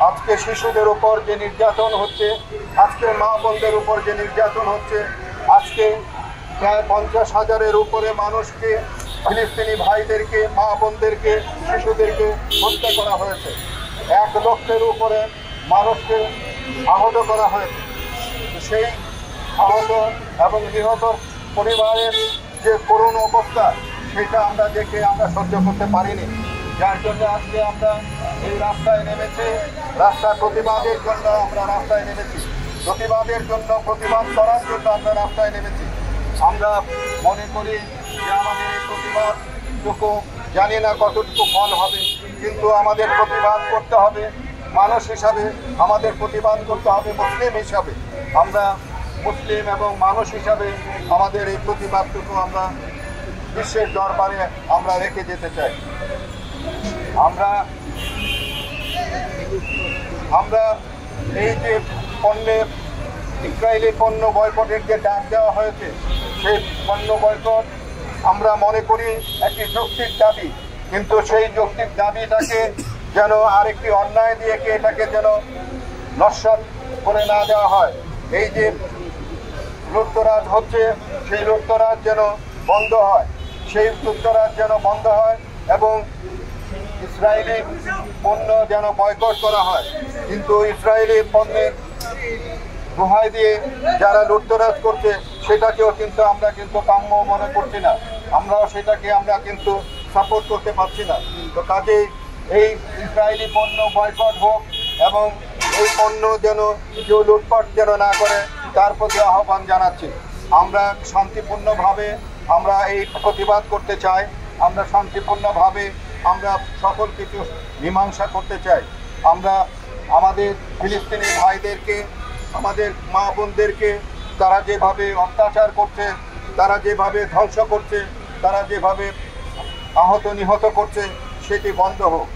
আজকে শিশুদের উপর যে নির্যাতন হচ্ছে, আজকে মা বোনদের উপর যে নির্যাতন হচ্ছে, আজকে প্রায় 50,000-এর উপরে মানুষকে, ফিলিস্তিনি ভাইদেরকে, মা বোনদেরকে, শিশুদেরকে হত্যা করা হয়েছে। 1 লক্ষের উপরে মানুষকে আহত করা হয়েছে। সেই আহত এবং নিহত পরিবারের যে করুণ অবস্থা, সেটা আমরা দেখে আমরা সহ্য করতে পারিনি। যার জন্য আজকে আমরা এই রাস্তায় নেমেছি। রাস্তা প্রতিবাদের জন্য আমরা রাস্তায় নেমেছি, প্রতিবাদ করার জন্য আমরা রাস্তায় নেমেছি। আমরা মনে করি যে আমাদের এই প্রতিবাদটুকু জানি না কতটুকু ফল হবে, কিন্তু আমাদের প্রতিবাদ করতে হবে মানুষ হিসাবে, আমাদের প্রতিবাদ করতে হবে মুসলিম হিসাবে। আমরা মুসলিম এবং মানুষ হিসাবে আমাদের এই প্রতিবাদটুকু আমরা বিশ্বের দরবারে আমরা রেখে যেতে চাই। আমরা এই যে ইসরায়েলি পণ্য বয়কটের যে ডাক দেওয়া হয়েছে, সেই পণ্য বয়কট আমরা মনে করি একটি যৌক্তিক দাবি, কিন্তু সেই যৌক্তিক দাবিটাকে যেন আরেকটি অন্যায় দিয়ে এটাকে যেন নস্যাৎ করে না দেওয়া হয়। এই যে লুটতরাজ হচ্ছে, সেই লুটতরাজ যেন বন্ধ হয়, এবং ইসরায়েলি পণ্য যেন বয়কট করা হয়। কিন্তু ইসরায়েলি পণ্যের দোহাই দিয়ে যারা লুটতরাজ করছে, সেটাকেও কিন্তু আমরা কাম্য মনে করছি না, সেটাকে আমরা সাপোর্ট করতে পারছি না। তো কাজেই এই ইসরায়েলি পণ্য বয়কট হোক এবং এই পণ্য যেন কেউ লুটপাট যেন না করে, তার প্রতি আহ্বান জানাচ্ছি। আমরা শান্তিপূর্ণভাবে আমরা এই প্রতিবাদ করতে চাই, আমরা শান্তিপূর্ণভাবে আমরা সকল কিছু মীমাংসা করতে চাই। আমরা আমাদের ফিলিস্তিনি ভাইদেরকে, আমাদের মা বোনদেরকে তারা যেভাবে অত্যাচার করছে, তারা যেভাবে ধ্বংস করছে, তারা যেভাবে আহত নিহত করছে, সেটি বন্ধ হোক।